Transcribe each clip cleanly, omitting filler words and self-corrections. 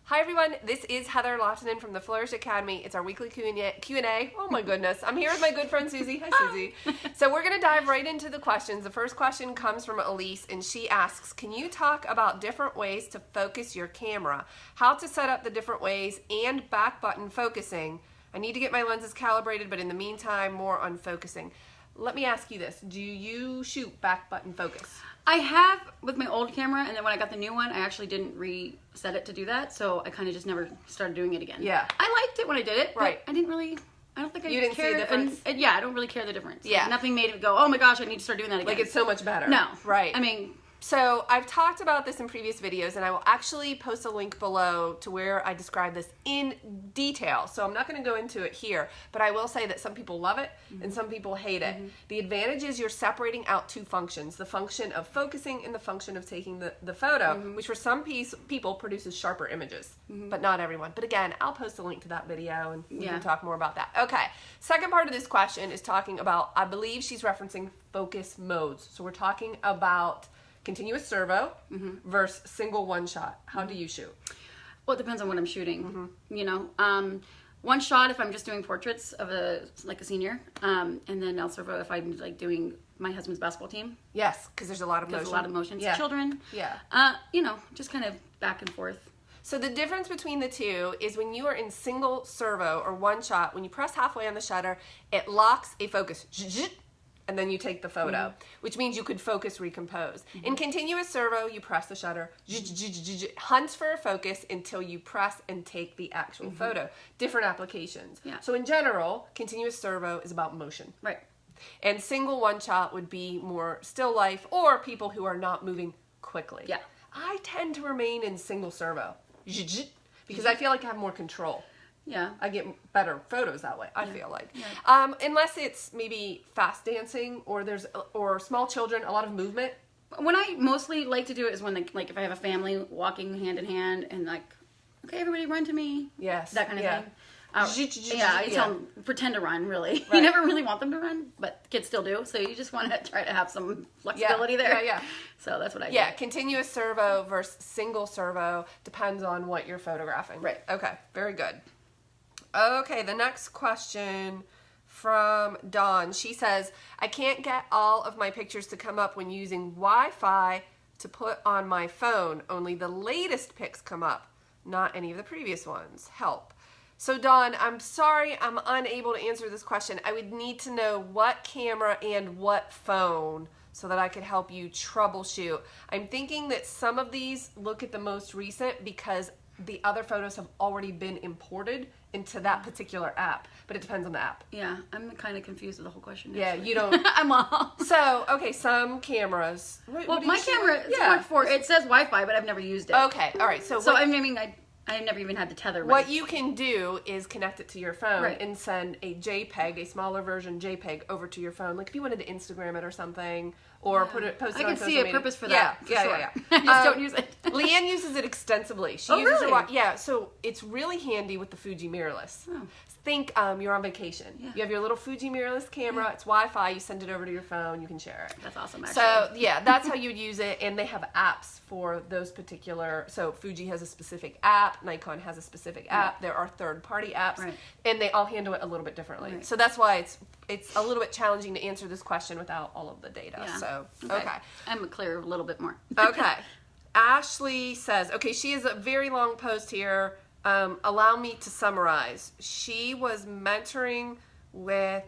Hi everyone, this is Heather Lofton from the Flourish.Academy. It's our weekly Q&A. Oh my goodness, I'm here with my good friend Soozie. Hi Soozie. So we're going to dive right into the questions. The first question comes from Elise and she asks, can you talk about different ways to focus your camera? How to set up the different ways and back button focusing. I need to get my lenses calibrated, but in the meantime, more on focusing. Let me ask you this, do you shoot back button focus? I have with my old camera, and then when I got the new one, I actually didn't reset it to do that, so I kind of just never started doing it again. Yeah. I liked it when I did it, right. But I didn't really, I don't think I You didn't see the difference? And yeah, I don't really care the difference. Yeah. Like, nothing made it go, oh my gosh, I need to start doing that again. Like it's so much better. No. Right. I mean... So I've talked about this in previous videos, and I will actually post a link below to where I describe this in detail. So I'm not going to go into it here, but I will say that some people love it and some people hate it. The advantage is you're separating out two functions, the function of focusing and the function of taking the photo, which for some people produces sharper images, but not everyone. But again, I'll post a link to that video and we can talk more about that. Okay, second part of this question is talking about, I believe she's referencing focus modes. So we're talking about continuous servo versus single one shot. How do you shoot? Well, it depends on what I'm shooting. You know, one shot if I'm just doing portraits of a senior, and then El servo if I'm like doing my husband's basketball team. Yes, because there's a lot of motion. There's a lot of motion. Yeah. Children. Yeah. You know, just kind of back and forth. So the difference between the two is when you are in single servo or one shot, when you press halfway on the shutter, it locks a focus. And then you take the photo, which means you could focus recompose. In continuous servo, you press the shutter, hunts for a focus until you press and take the actual photo. Different applications. Yeah. So in general, continuous servo is about motion. Right. And single one shot would be more still life or people who are not moving quickly. Yeah. I tend to remain in single servo because I feel like I have more control. Yeah. I get better photos that way, I feel like. Yeah. Unless it's maybe fast dancing or small children, a lot of movement. When I mostly like to do it is when like if I have a family walking hand in hand and like, okay, everybody run to me. Yes. That kind of thing. I tell them, pretend to run, really. Right. You never really want them to run, but kids still do, so you just want to try to have some flexibility there. Yeah. So that's what I do. Yeah, continuous servo versus single servo depends on what you're photographing. Right. Okay, very good. Okay, the next question from Dawn. She says, I can't get all of my pictures to come up when using Wi-Fi to put on my phone. Only the latest pics come up, not any of the previous ones. Help. So Dawn, I'm sorry I'm unable to answer this question. I would need to know what camera and what phone so that I could help you troubleshoot. I'm thinking that some of these look at the most recent because the other photos have already been imported into that particular app, but it depends on the app. Yeah, I'm kind of confused with the whole question. Yeah, actually. you don't. I'm all. So, okay, some cameras. Well, my camera, it says Wi-Fi, but I've never used it. Okay, all right. So I mean, I never even had to tether. What you can do is connect it to your phone Right. and send a JPEG, a smaller version JPEG, over to your phone. Like if you wanted to Instagram it or something, or post it on social media. I can see a purpose for that. Yeah. I just don't use it. Leanne uses it extensively. She uses really? it. So it's really handy with the Fuji mirrorless. Oh. Think you're on vacation. Yeah. You have your little Fuji mirrorless camera. It's Wi-Fi. You send it over to your phone. You can share it. That's awesome, actually. So yeah, that's how you would use it. And they have apps for those particular. So Fuji has a specific app. Nikon has a specific app. There are third-party apps, and they all handle it a little bit differently. Right. So that's why it's a little bit challenging to answer this question without all of the data. Yeah. So okay. I'm clear a little bit more. Okay. Ashley says, okay, she has a very long post here. Allow me to summarize. She was mentoring with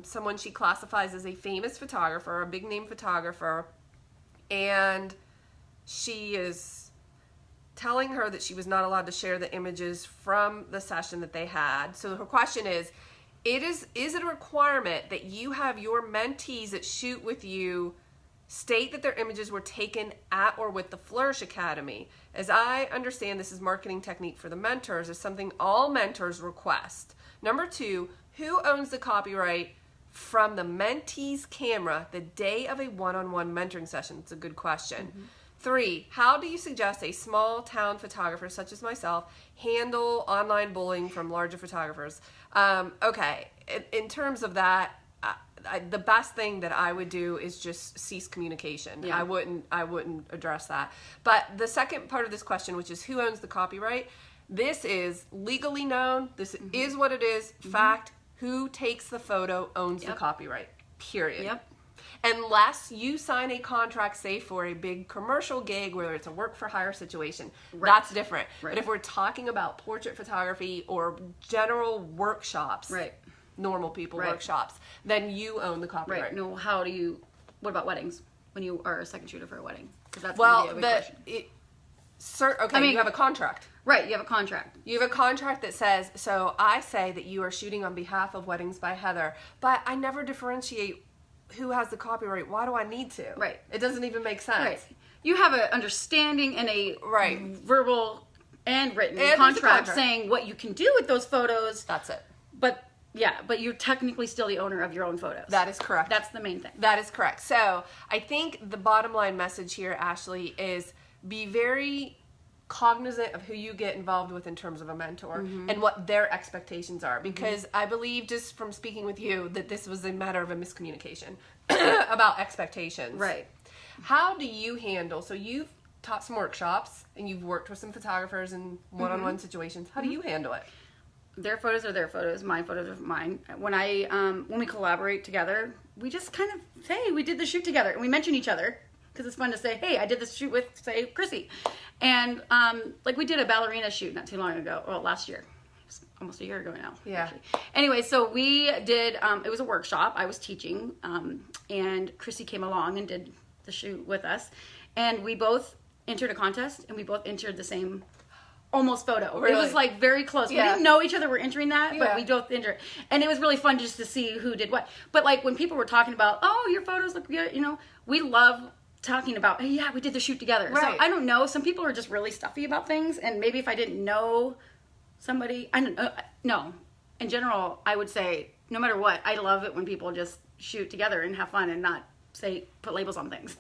someone she classifies as a famous photographer, a big name photographer, and she is telling her that she was not allowed to share the images from the session that they had. So her question is it a requirement that you have your mentees that shoot with you state that their images were taken at or with the Flourish Academy? As I understand, this is marketing technique for the mentors, is something all mentors request. Number 2, who owns the copyright from the mentee's camera the day of a one-on-one mentoring session? It's a good question. 3, how do you suggest a small town photographer such as myself handle online bullying from larger photographers? Okay, in terms of that, the best thing that I would do is just cease communication. Yeah. I wouldn't address that. But the second part of this question, which is who owns the copyright, this is legally known. This is what it is. Fact. Who takes the photo owns the copyright. Period. Yep. Unless you sign a contract, say for a big commercial gig, whether it's a work for hire situation, that's different. Right. But if we're talking about portrait photography or general workshops, normal people workshops, then you own the copyright. Right. No, what about weddings? When you are a second shooter for a wedding? Because that's you have a contract. Right, you have a contract. You have a contract that says, so I say that you are shooting on behalf of Weddings by Heather, but I never differentiate who has the copyright. Why do I need to? Right. It doesn't even make sense. Right. You have an understanding and a verbal and written contract saying what you can do with those photos. That's it. But you're technically still the owner of your own photos. That is correct. That's the main thing. That is correct. So I think the bottom line message here, Ashley, is be very cognizant of who you get involved with in terms of a mentor and what their expectations are, because I believe, just from speaking with you, that this was a matter of a miscommunication about expectations. Right. How do you handle, so you've taught some workshops and you've worked with some photographers in one-on-one situations. How do you handle it? Their photos are their photos, my photos are mine. When we collaborate together, we just kind of say, hey, we did the shoot together, and we mention each other. Because it's fun to say, hey, I did this shoot with, say, Chrissy. And, we did a ballerina shoot not too long ago. Well, last year. It's almost a year ago now. Yeah. Actually. Anyway, so we did, it was a workshop. I was teaching. And Chrissy came along and did the shoot with us. And we both entered a contest. And we both entered the same almost photo. Really? It was, very close. Yeah. We didn't know each other were entering that. But we both entered. And it was really fun just to see who did what. But, when people were talking about, oh, your photos look good, we love talking about, hey, yeah, we did the shoot together. Right. So I don't know. Some people are just really stuffy about things, and maybe if I didn't know somebody, I don't know. No, in general, I would say no matter what, I love it when people just shoot together and have fun and not put labels on things.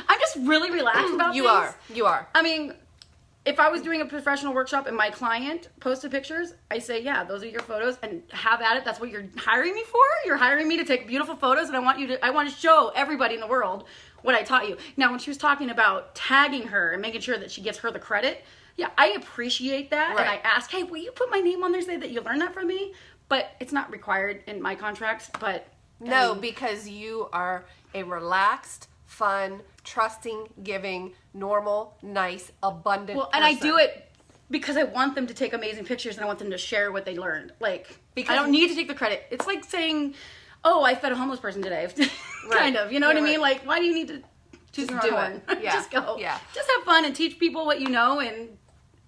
I'm just really relaxed about things. You are. I mean, if I was doing a professional workshop and my client posted pictures, I say, yeah, those are your photos, and have at it. That's what you're hiring me for. You're hiring me to take beautiful photos, and I want to show everybody in the world what I taught you. Now, when she was talking about tagging her and making sure that she gets her the credit, yeah, I appreciate that. Right. And I ask, hey, will you put my name on there, say that you learned that from me? But it's not required in my contracts. But no, because you are a relaxed, fun, trusting, giving, normal, nice, abundant person. And I do it because I want them to take amazing pictures and I want them to share what they learned. Because I don't need to take the credit. It's like saying, oh, I fed a homeless person today. Kind of. You know what I mean? Why do you need to choose your own horn? Yeah. Just go. Yeah. Just have fun and teach people what you know, and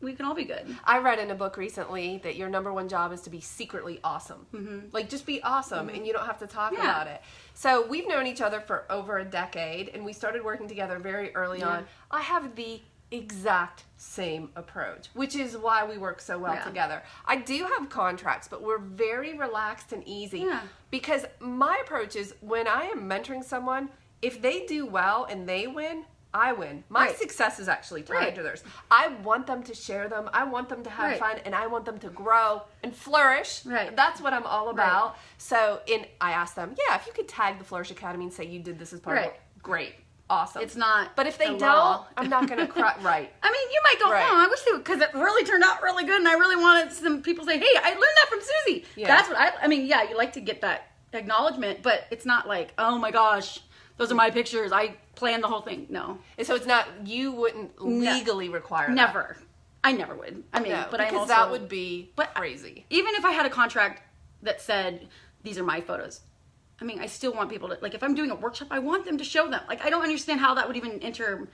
we can all be good. I read in a book recently that your number one job is to be secretly awesome. Just be awesome, and you don't have to talk about it. So we've known each other for over a decade, and we started working together very early on. I have the exact same approach, which is why we work so well together. I do have contracts, but we're very relaxed and easy because my approach is, when I am mentoring someone, if they do well and they win, I win. My success is actually tied to theirs. I want them to share them. I want them to have fun, and I want them to grow and flourish. That's what I'm all about. So I asked them, if you could tag the Flourish.Academy and say you did this as part of it, great. Awesome. It's not. But if they don't, I'm not going to cry. Right. I mean, you might go, oh, I wish they would, because it really turned out really good, and I really wanted some people to say, hey, I learned that from Soozie. Yeah. That's what I mean, you like to get that acknowledgement, but it's not like, oh my gosh, those are my pictures. I planned the whole thing. No. And so it's not, you wouldn't legally require that. Never. I never would. I mean, but because that would be crazy. Even if I had a contract that said, these are my photos, I mean, I still want people to, if I'm doing a workshop, I want them to show them. I don't understand how that would even enter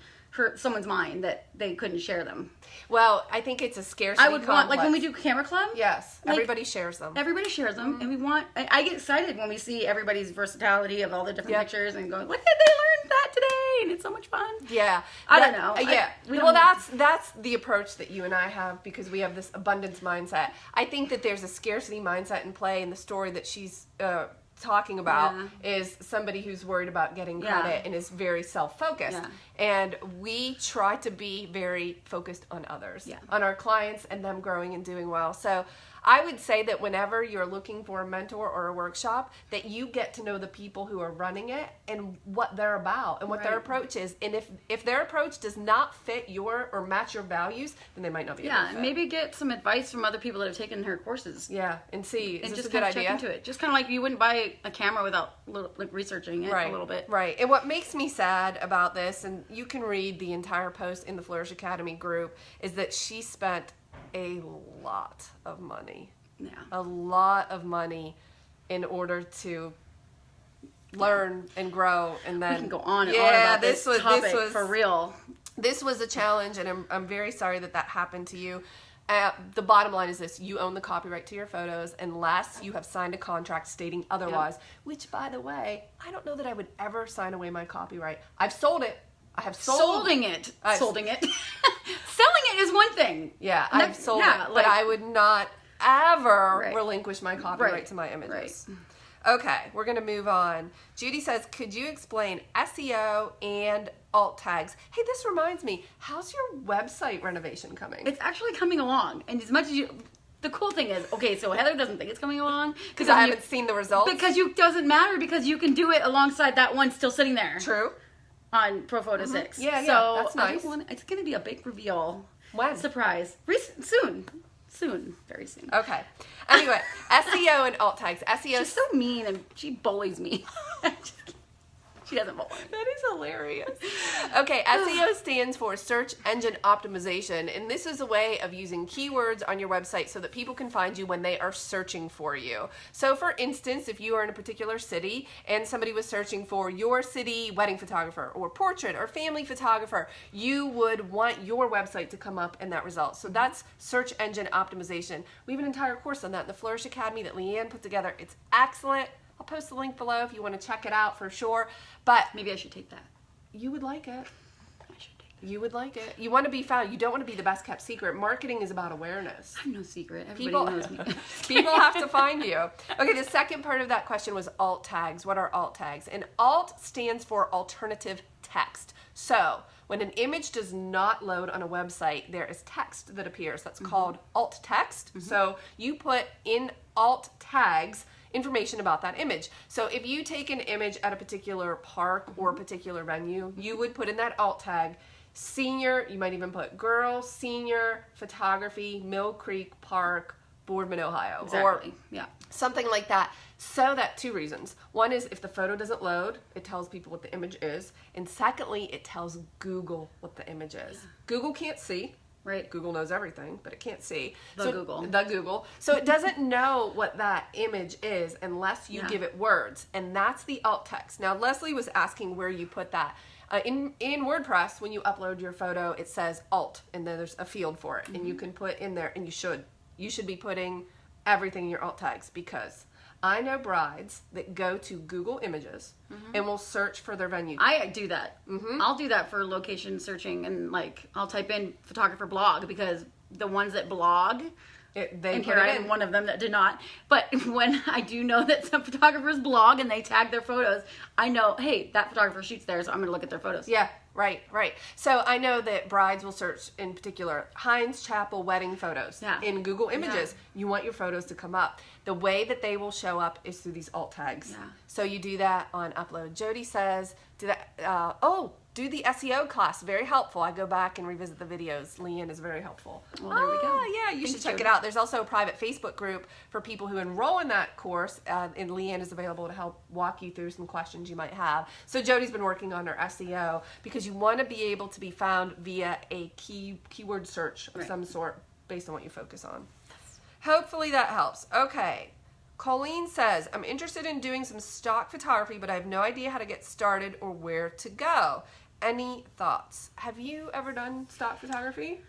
someone's mind that they couldn't share them. Well, I think it's a scarcity complex. Want, when we do Camera Club. Yes, everybody shares them. Everybody shares them, and we want, I get excited when we see everybody's versatility of all the different pictures and going, look at, they learned that today, and it's so much fun. Yeah. I don't know. That's the approach that you and I have, because we have this abundance mindset. I think that there's a scarcity mindset in play in the story that she's talking about is somebody who's worried about getting credit and is very self-focused. And we try to be very focused on others, on our clients and them growing and doing well. So I would say that whenever you're looking for a mentor or a workshop, that you get to know the people who are running it and what they're about and what their approach is. And if their approach does not fit your or match your values, then they might not be a good fit. Maybe get some advice from other people that have taken her courses. Yeah, and see, is and this just a good kind of idea? check into it. Just kind of like you wouldn't buy a camera without researching it a little bit. Right. And what makes me sad about this, and you can read the entire post in the Flourish Academy group, is that she spent a lot of money. A lot of money in order to learn and grow, and then we can go on and on about this topic for real. This was a challenge, and I'm very sorry that happened to you. The bottom line is this: you own the copyright to your photos unless you have signed a contract stating otherwise. Which, by the way, I don't know that I would ever sign away my copyright. I've sold it. I have solding it. Selling it is one thing. Yeah, I've sold it, but I would not ever relinquish my copyright to my images. Okay, we're going to move on. Judy says, could you explain SEO and alt tags? Hey, this reminds me, how's your website renovation coming? It's actually coming along. And as much as the cool thing is, okay, so Heather doesn't think it's coming along. Because I haven't seen the results? Because it doesn't matter, because you can do it alongside that one still sitting there. True. On ProPhoto 6. Yeah, so that's nice. It's going to be a big reveal. When? Surprise. Soon. Very soon. Okay. Anyway, SEO and alt tags. SEO. She's so mean and she bullies me. She doesn't bully me. That is hilarious. Okay, SEO stands for Search Engine Optimization, and this is a way of using keywords on your website so that people can find you when they are searching for you. So for instance, if you are in a particular city and somebody was searching for your city wedding photographer or portrait or family photographer, you would want your website to come up in that result. So that's Search Engine Optimization. We have an entire course on that in the Flourish Academy that Leanne put together. It's excellent. I'll post the link below if you want to check it out for sure. But maybe I should take that. You would like it. I should take that. You would like it. You want to be found. You don't want to be the best kept secret. Marketing is about awareness. I'm no secret. Everybody knows me. People have to find you. Okay, the second part of that question was alt tags. What are alt tags? And alt stands for alternative text. So when an image does not load on a website, there is text that appears. That's called alt text. So you put in alt tags information about that image. So if you take an image at a particular park or a particular venue, you would put in that alt tag senior, you might even put girl, senior, photography, Mill Creek Park, Boardman, Ohio. Exactly. Or something like that. So that 2 reasons. One is if the photo doesn't load, it tells people what the image is. And secondly, it tells Google what the image is. Google can't see. Right. Google knows everything, but it can't see. The Google. So it doesn't know what that image is unless you give it words. And that's the alt text. Now, Leslie was asking where you put that. In WordPress, when you upload your photo, it says alt, and then there's a field for it. And you can put in there, and you should be putting everything in your alt tags, because I know brides that go to Google Images and will search for their venue. I do that. I'll do that for location searching, and I'll type in photographer blog, because the ones that blog, and here I am one of them that did not. But when I do know that some photographers blog and they tag their photos, I know, hey, that photographer shoots there, so I'm going to look at their photos. Yeah, right. So I know that brides will search, in particular, Hines Chapel wedding photos in Google Images. You want your photos to come up. The way that they will show up is through these alt tags. So you do that on upload. Jody says, do the SEO class. Very helpful. I go back and revisit the videos. Leanne is very helpful. Well, there we go. Yeah, you should check it out. There's also a private Facebook group for people who enroll in that course, and Leanne is available to help walk you through some questions you might have. So Jody's been working on her SEO, because you want to be able to be found via a keyword search of some sort based on what you focus on. Hopefully that helps. Okay. Colleen says, I'm interested in doing some stock photography, but I have no idea how to get started or where to go. Any thoughts? Have you ever done stock photography?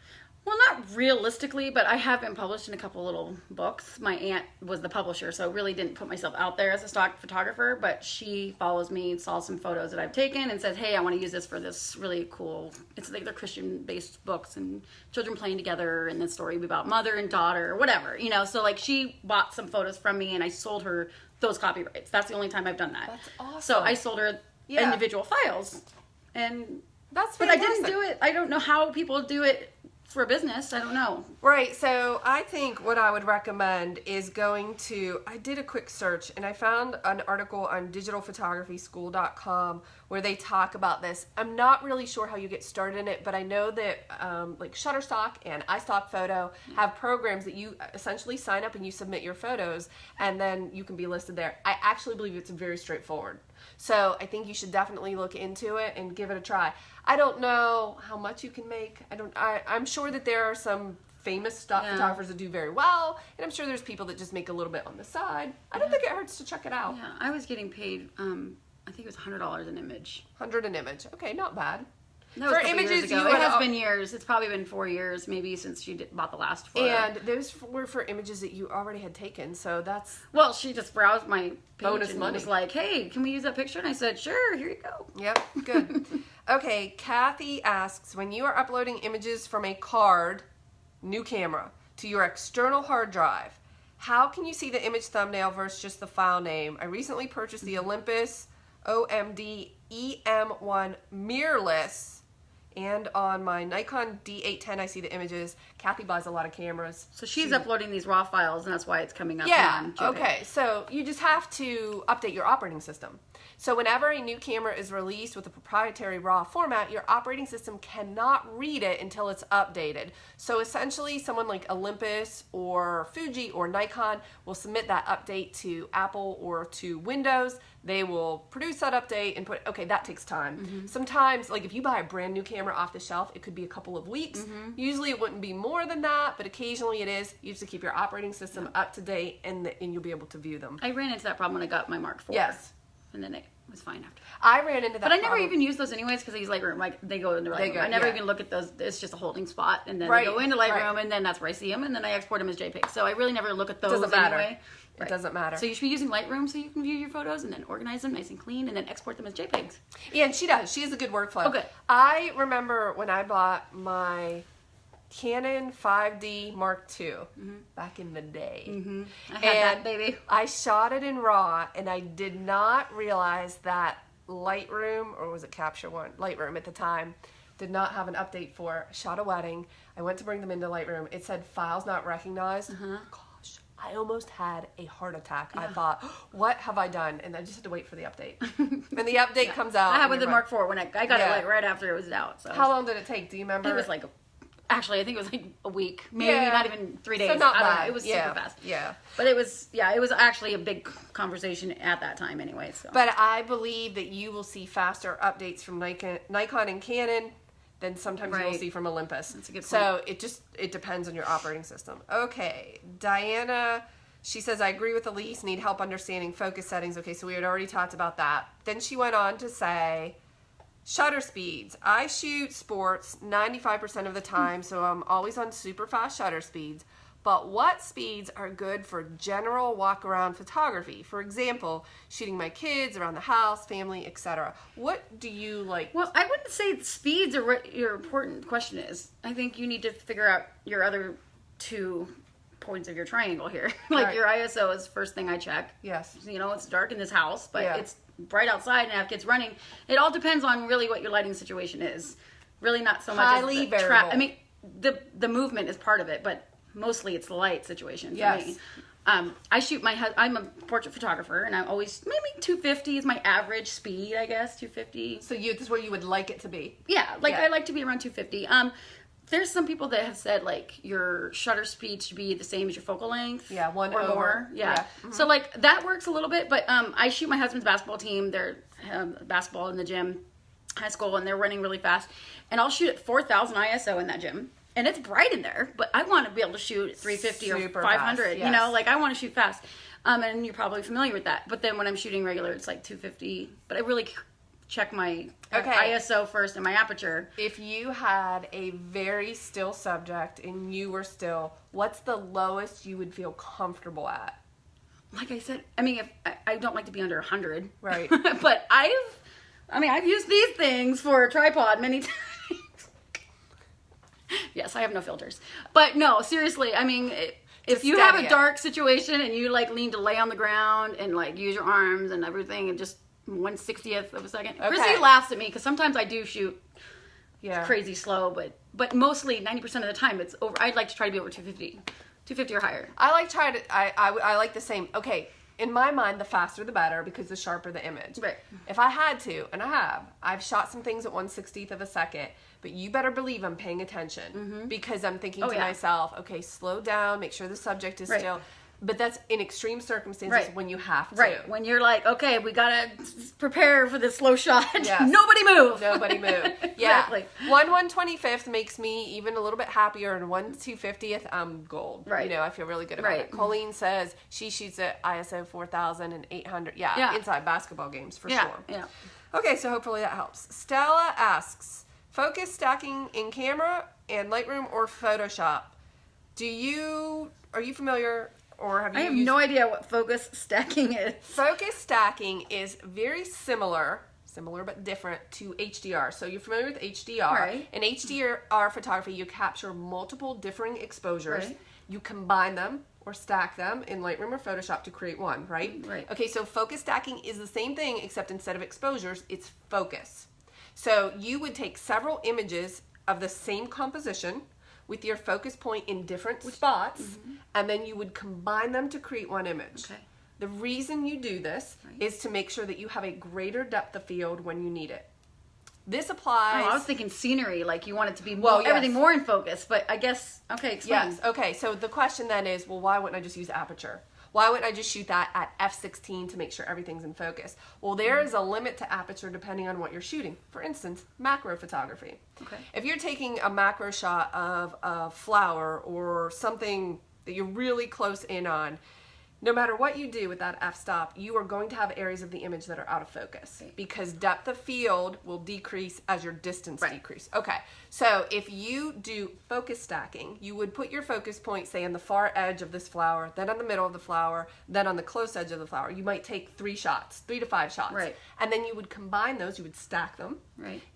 Well, not realistically, but I have been published in a couple little books. My aunt was the publisher, so I really didn't put myself out there as a stock photographer, but she follows me and saw some photos that I've taken and said, hey, I want to use this for this really cool, it's like they're Christian-based books and children playing together and the story about mother and daughter or whatever, you know? So like she bought some photos from me and I sold her those copyrights. That's the only time I've done that. That's awesome. So I sold her individual files. And that's but I didn't do it. I don't know how people do it for a business. I don't know. Right. So I think what I would recommend is going to, I did a quick search and I found an article on digitalphotographyschool.com where they talk about this. I'm not really sure how you get started in it, but I know that like Shutterstock and iStock Photo have programs that you essentially sign up and you submit your photos and then you can be listed there. I actually believe it's very straightforward. So I think you should definitely look into it and give it a try. I don't know how much you can make. I'm sure that there are some famous stock photographers that do very well, and I'm sure there's people that just make a little bit on the side. I don't think it hurts to check it out. Yeah, I was getting paid, I think it was $100 an image. 100 an image. Okay, not bad. That was for images, it has been years. It's probably been 4 years, maybe, since you bought the last photo. And those were for images that you already had taken, so that's... Well, she just browsed my page bonus and money. was like, hey, can we use that picture? And I said, sure, here you go. Yep, good. Okay, Kathy asks, when you are uploading images from a card, new camera, to your external hard drive, how can you see the image thumbnail versus just the file name? I recently purchased the Olympus OMD EM1 mirrorless, and on my Nikon D810 I see the images. Kathy buys a lot of cameras. So she's uploading these raw files, and that's why it's coming up. Yeah, okay. So you just have to update your operating system. So whenever a new camera is released with a proprietary RAW format, your operating system cannot read it until it's updated. So essentially, someone like Olympus or Fuji or Nikon will submit that update to Apple or to Windows. They will produce that update and put, okay, that takes time. Mm-hmm. Sometimes, like if you buy a brand new camera off the shelf, it could be a couple of weeks. Mm-hmm. Usually it wouldn't be more than that, but occasionally it is. You have to keep your operating system up to date and you'll be able to view them. I ran into that problem when I got my Mark IV. Yes. And then it was fine after. I ran into that But I never even use those anyways because I use Lightroom. Like they go into Lightroom. I never even look at those. It's just a holding spot, and then they go into Lightroom, and then that's where I see them, and then I export them as JPEG. So I really never look at those anyway. Right. It doesn't matter. So you should be using Lightroom so you can view your photos and then organize them nice and clean, and then export them as JPEGs. Yeah, and she does. She has a good workflow. Okay. I remember when I bought my Canon 5D Mark II back in the day. Mm-hmm. I had that, baby. I shot it in RAW, and I did not realize that Lightroom, or was it Capture One? Lightroom at the time, did not have an update for shot a wedding. I went to bring them into Lightroom. It said files not recognized. Gosh, I almost had a heart attack. I thought, what have I done? And I just had to wait for the update. And the update comes out. I had with the Mark IV when I got it like right after it was out. So how long did it take? Do you remember? It was like actually, I think it was like a week, maybe not even 3 days. So not I don't bad. know. It was super fast. Yeah. But it was actually a big conversation at that time anyway. So. But I believe that you will see faster updates from Nikon and Canon than sometimes you will see from Olympus. That's a good point. So it depends on your operating system. Okay, Diana, she says, I agree with Elise, need help understanding focus settings. Okay, so we had already talked about that. Then she went on to say, shutter speeds. I shoot sports 95% of the time, so I'm always on super fast shutter speeds. But what speeds are good for general walk-around photography? For example, shooting my kids around the house, family, etc. What do you like? Well, I wouldn't say speeds are what your important question is. I think you need to figure out your other 2 points of your triangle here. Your ISO is the first thing I check. Yes. You know, it's dark in this house, but it's bright outside and I have kids running. It all depends on really what your lighting situation is. Really not so much highly as the variable. I mean, the movement is part of it, but mostly it's the light situation for me. I shoot I'm a portrait photographer, and I'm always, maybe 250 is my average speed, I guess, 250. So this is where you would like it to be? Yeah, I like to be around 250. There's some people that have said, like, your shutter speed should be the same as your focal length. Yeah, one or over. more. Yeah. Mm-hmm. So, like, that works a little bit, but I shoot my husband's basketball team. They're basketball in the gym, high school, and they're running really fast. And I'll shoot at 4,000 ISO in that gym. And it's bright in there, but I want to be able to shoot at 350 super or 500. fast, yes. You know, like, I want to shoot fast. And you're probably familiar with that. But then when I'm shooting regular, it's like 250. But I really check my Okay. ISO first and my aperture. If you had a very still subject and you were still, what's the lowest you would feel comfortable at? Like I said, I mean, if I don't like to be under 100. Right. But I've used these things for a tripod many times. Yes, I have no filters. But no, seriously, I mean, if you have a dark situation and you like need to lay on the ground and like use your arms and everything and just 1/60th of a second. Okay. Chrissy laughs at me because sometimes I do shoot Yeah. crazy slow, but mostly 90% of the time it's over. I'd like to try to be over 250 or higher. I like the same. Okay, in my mind, the faster the better because the sharper the image. Right. If I had to, and I've shot some things at 1/60th of a second, but you better believe I'm paying attention because I'm thinking to myself, okay, slow down, make sure the subject is still. But that's in extreme circumstances when you have to. Right. When you're like, okay, we gotta prepare for this slow shot. Yes. Nobody move. Nobody move. Yeah. Exactly. 1/125th makes me even a little bit happier, and 1/250th, I'm gold. Right. You know, I feel really good about it. Colleen says she shoots at ISO 4000 and 800. Yeah. Inside basketball games for sure. Yeah. Okay, so hopefully that helps. Stella asks, focus stacking in camera and Lightroom or Photoshop. Are you familiar? Or have you I have no idea what focus stacking is. Focus stacking is very similar but different to HDR. So you're familiar with HDR. Right. In HDR photography, you capture multiple differing exposures. Right. You combine them or stack them in Lightroom or Photoshop to create one, right? Right. Okay, so focus stacking is the same thing, except instead of exposures, it's focus. So you would take several images of the same composition with your focus point in different spots, and then you would combine them to create one image. Okay. The reason you do this is to make sure that you have a greater depth of field when you need it. This applies... Oh, I was thinking scenery, like you want it to be yes. everything more in focus, but I guess, okay, explain. Yes, okay, so the question then is, well, why wouldn't I just use aperture? Why wouldn't I just shoot that at f16 to make sure everything's in focus? Well, there is a limit to aperture depending on what you're shooting. For instance, macro photography. Okay. If you're taking a macro shot of a flower or something that you're really close in on, no matter what you do with that f-stop, you are going to have areas of the image that are out of focus because depth of field will decrease as your distance decreases. Okay, so if you do focus stacking, you would put your focus point, say, on the far edge of this flower, then on the middle of the flower, then on the close edge of the flower. You might take 3 to 5 shots. Right. And then you would combine those, you would stack them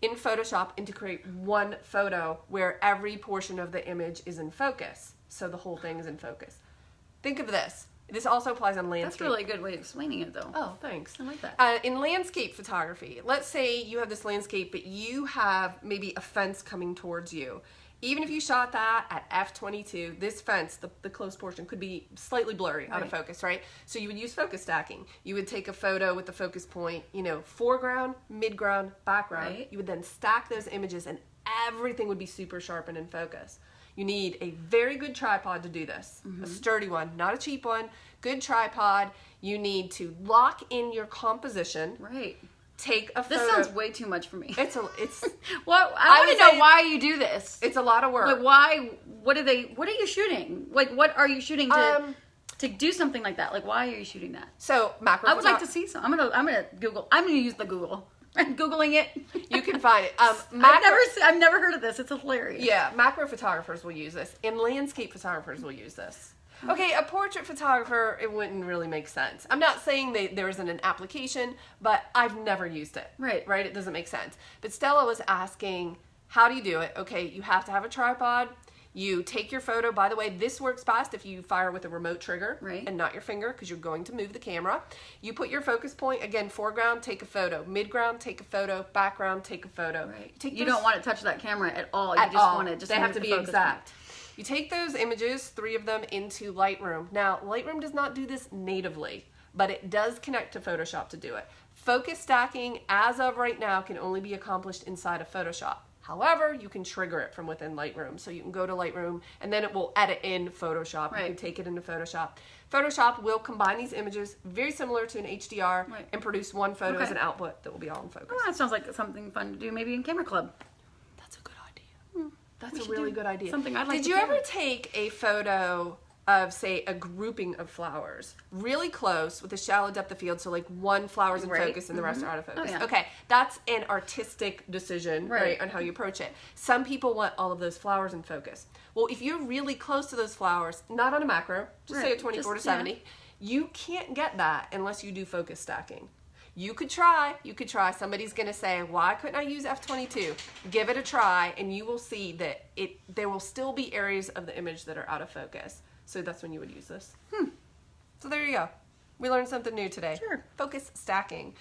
in Photoshop and to create one photo where every portion of the image is in focus. So the whole thing is in focus. Think of this. This also applies on landscape. That's really a good way of explaining it, though. Oh, thanks. I like that. In landscape photography, let's say you have this landscape, but you have maybe a fence coming towards you. Even if you shot that at f22, this fence, the close portion, could be slightly blurry, out of focus, right? So you would use focus stacking. You would take a photo with the focus point, foreground, midground, background. Right. You would then stack those images, and everything would be super sharp and in focus. You need a very good tripod to do this. A sturdy one, not a cheap one. Good tripod. You need to lock in your composition. Right. Take a photo. This sounds way too much for me. It's Well, I want to know why you do this. It's a lot of work. Like, why? What are you shooting? Like, what are you shooting to do something like that? Like, why are you shooting that? So macro. I would like to see some. I'm gonna Google. I'm gonna use the Google. I'm Googling it. You can find it. I've never heard of this. It's hilarious. Yeah, macro photographers will use this, and landscape photographers will use this. Okay, a portrait photographer, it wouldn't really make sense. I'm not saying there isn't an application, but I've never used it. Right. Right? It doesn't make sense. But Stella was asking, how do you do it? Okay, you have to have a tripod. You take your photo. By the way, this works best if you fire with a remote trigger and not your finger because you're going to move the camera. You put your focus point, again, foreground, take a photo. Midground, take a photo. Background, take a photo. Right. You don't want to touch that camera at all. You just want to They have to be exact. You take those images, 3 of them, into Lightroom. Now, Lightroom does not do this natively, but it does connect to Photoshop to do it. Focus stacking, as of right now, can only be accomplished inside of Photoshop. However, you can trigger it from within Lightroom. So you can go to Lightroom, and then it will edit in Photoshop. You can take it into Photoshop. Photoshop will combine these images, very similar to an HDR, and produce one photo as an output that will be all in focus. Oh, that sounds like something fun to do maybe in Camera Club. That's a good idea. That's a really good idea. Something I'd like to Did you ever take a photo of, say, a grouping of flowers really close with a shallow depth of field, so like one flower's in focus and the rest are out of focus. Okay, that's an artistic decision, right, on how you approach it. Some people want all of those flowers in focus. Well, if you're really close to those flowers, not on a macro, just say a 24 to 70, you can't get that unless you do focus stacking. You could try. Somebody's going to say, why couldn't I use F22? Give it a try, and you will see that there will still be areas of the image that are out of focus. So that's when you would use this. So there you go. We learned something new today. Sure. Focus stacking.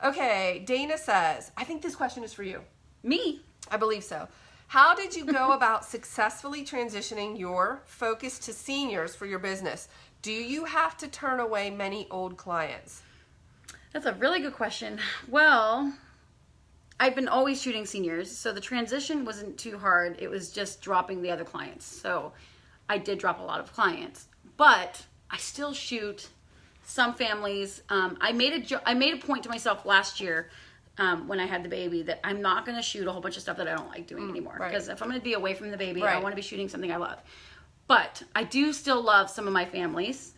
Okay, Dana says, I think this question is for you. Me? I believe so. How did you go about successfully transitioning your focus to seniors for your business? Do you have to turn away many old clients? That's a really good question. Well, I've been always shooting seniors, so the transition wasn't too hard. It was just dropping the other clients. So I did drop a lot of clients, but I still shoot some families. I made a point to myself last year when I had the baby that I'm not going to shoot a whole bunch of stuff that I don't like doing anymore. Because if I'm going to be away from the baby, I want to be shooting something I love. But I do still love some of my families,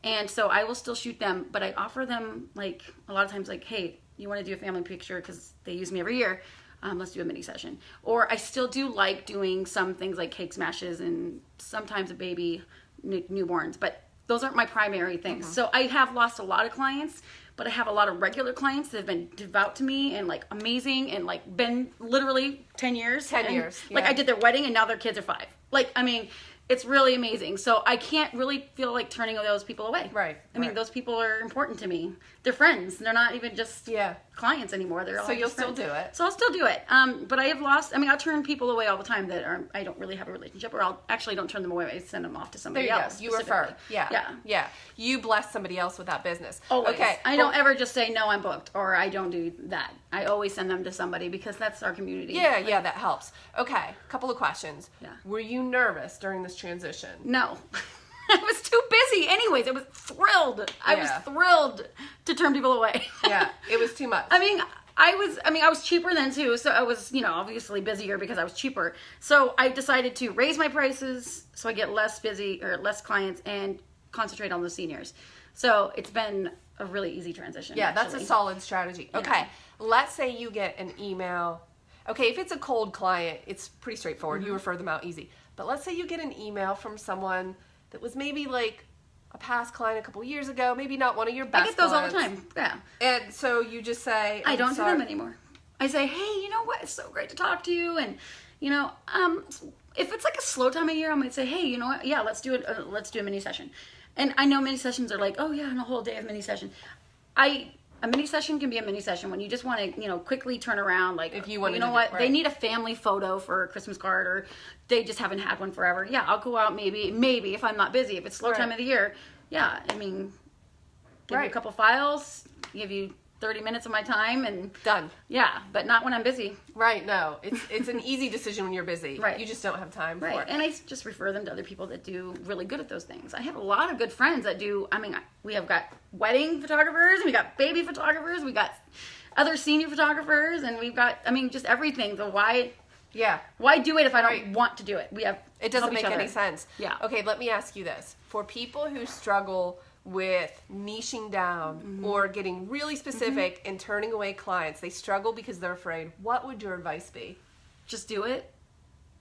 and so I will still shoot them. But I offer them, like, a lot of times, like, hey, you want to do a family picture because they use me every year. Let's do a mini session. Or I still do like doing some things like cake smashes and sometimes a baby newborns, but those aren't my primary things. So I have lost a lot of clients, but I have a lot of regular clients that have been devout to me and like amazing and like been literally 10 years. 10 years. Like I did their wedding and now their kids are 5. Like, I mean, it's really amazing. So I can't really feel like turning those people away. Right. I mean, those people are important to me. They're friends. They're not even just clients anymore. They're all so you'll just still friends. do it. So I'll still do it. But I have lost. I mean, I turn people away all the time that I don't really have a relationship, or I'll actually don't turn them away. I send them off to somebody else. You refer. Yeah. You bless somebody else with that business. Always. Okay. I don't ever just say no, I'm booked, or I don't do that. I always send them to somebody because that's our community. Yeah, that helps. Okay, couple of questions. Yeah. Were you nervous during this transition? No. I was too busy. Anyways, I was thrilled. I was thrilled to turn people away. Yeah, it was too much. I was cheaper then too, so I was, obviously busier because I was cheaper. So I decided to raise my prices so I get less clients and concentrate on the seniors. So it's been a really easy transition. Yeah, that's a solid strategy. Okay, let's say you get an email. Okay, if it's a cold client, it's pretty straightforward. You refer them out easy. But let's say you get an email from someone that was maybe like a past client a couple years ago, maybe not one of your best I get those clients. all the time, yeah. And so you just say, I don't do them anymore. I say, hey, you know what? It's so great to talk to you. And, if it's like a slow time of year, I might say, hey, you know what? Yeah, let's do it. Let's do a mini session. And I know mini sessions are like, oh yeah, and a whole day of mini session. A mini session can be a mini session when you just want to, quickly turn around. Like, if you want, they need a family photo for a Christmas card, or they just haven't had one forever. Yeah, I'll go out maybe if I'm not busy. If it's slow time of the year, yeah, give you a couple files, give you 30 minutes of my time, and done. Yeah, but not when I'm busy. Right, no. It's an easy decision when you're busy. Right. You just don't have time for it. And I just refer them to other people that do really good at those things. I have a lot of good friends that do, we have got wedding photographers, we got baby photographers, we got other senior photographers, and we've got, just everything. So why do it if I don't want to do it? It doesn't make any sense. Yeah. Okay, let me ask you this. For people who struggle with niching down or getting really specific and turning away clients, they struggle because they're afraid. What would your advice be? Just do it.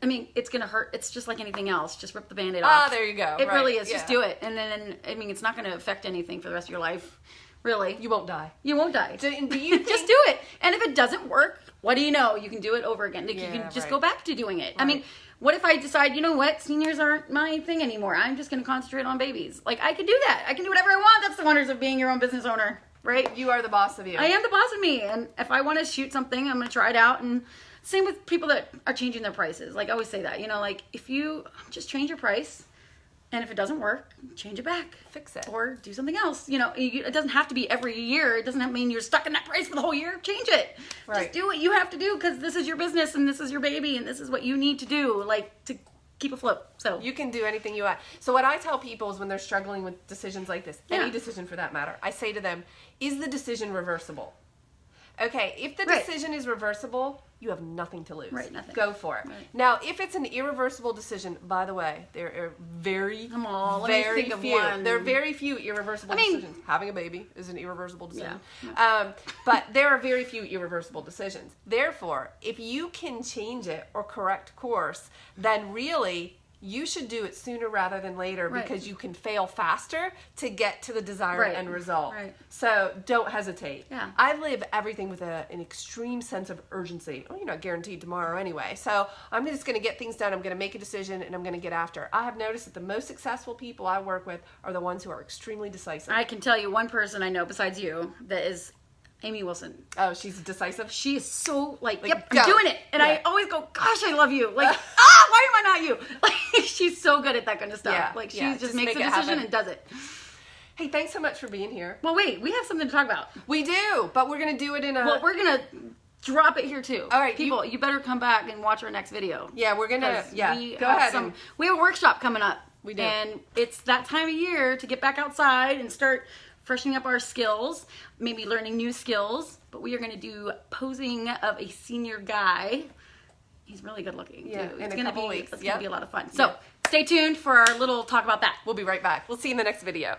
It's going to hurt. It's just like anything else. Just rip the Band-Aid off. Ah, there you go. It really is. Just do it. And then, it's not going to affect anything for the rest of your life. Really. You won't die. You won't die. Do you think... Just do it. And if it doesn't work, what do you know? You can do it over again. You can just go back to doing it. Right. What if I decide, you know what, seniors aren't my thing anymore. I'm just going to concentrate on babies. Like, I can do that. I can do whatever I want. That's the wonders of being your own business owner, right? You are the boss of you. I am the boss of me. And if I want to shoot something, I'm going to try it out. And same with people that are changing their prices. Like, I always say that, if you just change your price, and if it doesn't work, change it back. Fix it. Or do something else. It doesn't have to be every year. It doesn't mean you're stuck in that price for the whole year. Change it. Right. Just do what you have to do, because this is your business and this is your baby and this is what you need to do, to keep afloat. So you can do anything you want. So what I tell people is when they're struggling with decisions like this, any decision for that matter, I say to them, is the decision reversible? Okay, if the Right. decision is reversible, you have nothing to lose. Right, nothing. Go for it. Right. Now, if it's an irreversible decision, by the way, there are very, Come on, let me very think of few. one. There are very few irreversible I mean- decisions. Having a baby is an irreversible decision. Yeah. But there are very few irreversible decisions. Therefore, if you can change it or correct course, then really you should do it sooner rather than later Right. because you can fail faster to get to the desired Right. end result. Right. So don't hesitate. Yeah. I live everything with an extreme sense of urgency. Well, you're not guaranteed tomorrow anyway. So I'm just going to get things done. I'm going to make a decision and I'm going to get after. I have noticed that the most successful people I work with are the ones who are extremely decisive. I can tell you one person I know besides you that is Amy Wilson. Oh, she's decisive? She is so like yep, go. I'm doing it. And Yeah. I always go, gosh, I love you. Like, why am I not you? Like, she's so good at that kind of stuff. Yeah, Like, she yeah, just just makes make a it decision happen. and does it. Hey, thanks so much for being here. Well, wait, we have something to talk about. We do, but we're going to do it in a... Well, we're going to drop it here too. All right, people, you better come back and watch our next video. Yeah, we're going to... 'Cause Yeah, we go have ahead. we have a workshop coming up. We do. And it's that time of year to get back outside and start freshening up our skills, maybe learning new skills. But we are going to do posing of a senior guy. He's really good looking, Yeah, too. in It's a going to couple be weeks. it's Yep. going to be a lot of fun. So stay tuned for our little talk about that. We'll be right back. We'll see you in the next video.